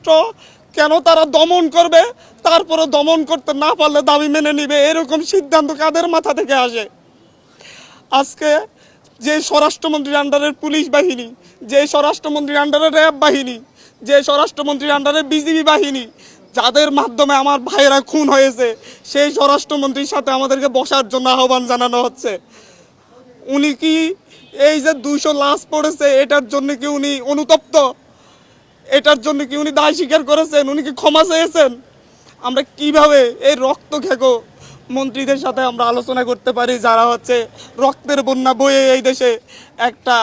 রাষ্ট্র কেন তারা দমন করবে, তারপরে দমন করতে না পারলে দাবি মেনে নিবে, এরকম সিদ্ধান্ত কাদের মাথা থেকে আসে? আজকে যে স্বরাষ্ট্রমন্ত্রীর আন্ডারের পুলিশ বাহিনী, যে স্বরাষ্ট্রমন্ত্রীর আন্ডারে র্যাব বাহিনী, যে স্বরাষ্ট্রমন্ত্রীর আন্ডারে বিজিবি বাহিনী, যাদের মাধ্যমে আমার ভাইয়েরা খুন হয়েছে, সেই স্বরাষ্ট্রমন্ত্রীর সাথে আমাদেরকে বসার জন্য আহ্বান জানানো হচ্ছে। উনি কি এই যে 200 লাশ পড়েছে এটার জন্য কি উনি অনুতপ্ত? এটার জন্য কি উনি দায় স্বীকার করেছেন? উনি কি ক্ষমা চেয়েছেন? আমরা কিভাবে এই রক্ত খেকো মন্ত্রীদের সাথে আমরা আলোচনা করতে পারি, যারা হচ্ছে রক্তের বন্যা বয়ে এই দেশে একটা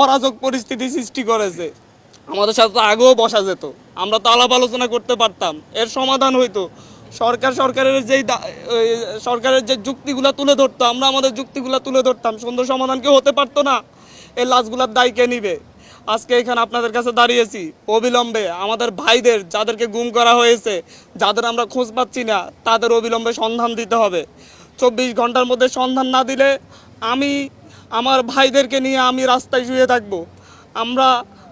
অরাজক পরিস্থিতি সৃষ্টি করেছে? আমাদের সাথে তো আগেও বসা যেত, আমরা তো আলাপ আলোচনা করতে পারতাম, এর সমাধান হইতো। সরকারের যে যুক্তিগুলো তুলে ধরতো, আমরা আমাদের যুক্তিগুলো তুলে ধরতাম, সুন্দর সমাধান কি হতে পারতো না? এই লাশগুলার দায় কে নিবে? আজকে এখানে আপনাদের কাছে দাঁড়িয়েছি অবিলম্বে আমাদের ভাইদের, যাদেরকে গুম করা হয়েছে, যাদের আমরা খোঁজ পাচ্ছি না, তাদের অবিলম্বে সন্ধান দিতে হবে। 24 ঘন্টার মধ্যে সন্ধান না দিলে আমি আমার ভাইদেরকে নিয়ে আমি রাস্তায় শুয়ে থাকবো। আমরা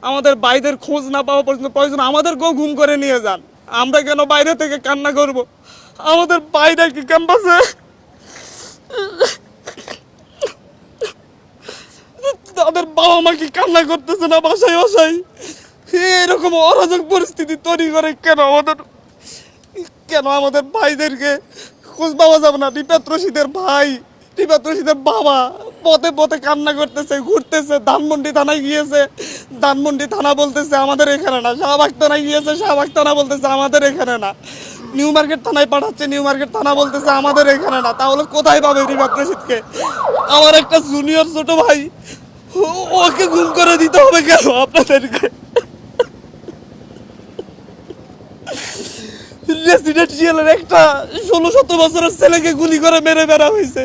আমাদের ভাইদের খোঁজ না পাওয়া পর্যন্ত প্রয়োজন আমাদেরকেও গুম করে নিয়ে যান, আমরা কেন বাইরে থেকে কান্না করব? আমাদের ভাইরা কি ক্যাম্পাসে, তাদের বাবা মা কি কান্না করতেছে না বাসায় বাসায়? এরকম অরাজক পরিস্থিতি তৈরি করে কেন আমাদের ভাইদেরকে খোঁজ পাওয়া যাবে না? রিফাত রশিদের ভাই, রিফাত রশিদের বাবা পথে পথে কান্না করতেছে, ঘুরতেছে, ধানমন্ডি থানায় গিয়েছে, ধানমন্ডি থানা বলতেছে আমাদের এখানে না, শাহবাগ থানায় গিয়েছে, শাহবাগ থানা বলতেছে আমাদের এখানে না, নিউ মার্কেট থানায় পাঠাচ্ছে, নিউ মার্কেট থানা বলতেছে আমাদের এখানে না। তাহলে কোথায় পাবে রিফাত রশিদকে? আমার একটা জুনিয়র ছোট ভাই, ওকে গুম করে দিতে হবে কেন আপনাদেরকে? রেসিডেন্সিয়ালের একটা 16-17 বছরের ছেলেকে গুলি করে মেরে বেড়া হয়েছে।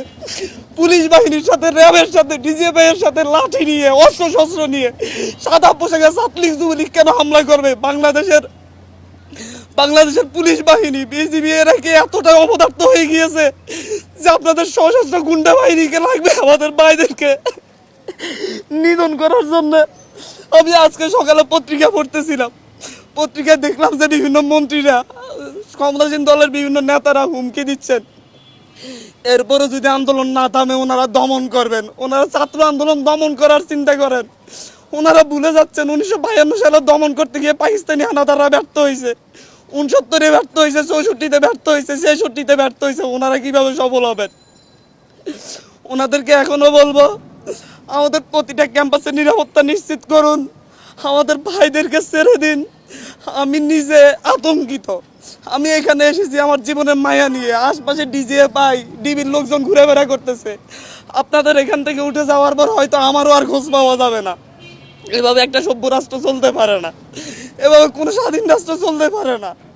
পুলিশ বাহিনীর সাথে, র্যাবের সাথে, ডিজিএফআই এর সাথে লাঠি নিয়ে, অস্ত্র শস্ত্র নিয়ে সাদা পোশাকে ছাত্রলীগ যুবলীগ কেন হামলা করবে? বাংলাদেশের পুলিশ বাহিনী, বিজিবি এরা কি এতটা অপদার্থ হয়ে গিয়েছে যে আপনাদের সশস্ত্র গুন্ডা বাহিনীকে লাগবে আমাদের ভাইদেরকে নিধন করার জন্য? আমি আজকে সকালে পত্রিকা পড়তেছিলাম, পত্রিকায় দেখলাম যে বিভিন্ন মন্ত্রীরা, ক্ষমতাসীন দলের বিভিন্ন নেতারা হুমকি দিচ্ছেন এরপরে যদি আন্দোলন না থামে ওনারা দমন করবেন। ওনারা ছাত্র আন্দোলন দমন করার চিন্তা করেন, ওনারা ভুলে যাচ্ছেন 1952 সালে দমন করতে গিয়ে পাকিস্তানি হানাদাররা ব্যর্থ হয়েছে, 69-এ ব্যর্থ হয়েছে, 64-তে ব্যর্থ হয়েছে, 66-তে ব্যর্থ হয়েছে। ওনারা কিভাবে সফল হবেন? ওনাদেরকে এখনো বলবো, আমাদের প্রতিটা ক্যাম্পাসে নিরাপত্তা নিশ্চিত করুন, আমাদের ভাইদেরকে ছেড়ে দিন। আমি নিজে আতঙ্কিত, আমি এখানে এসেছি আমার জীবনের মায়া নিয়ে, আশপাশে ডিজিএফআই ডিবির লোকজন ঘুরে বেড়া করতেছে। আপনাদের এখান থেকে উঠে যাওয়ার পর হয়তো আমারও আর খোঁজ পাওয়া যাবে না। এভাবে একটা সভ্য রাষ্ট্র চলতে পারে না, এভাবে কোনো স্বাধীন রাষ্ট্র চলতে পারে না।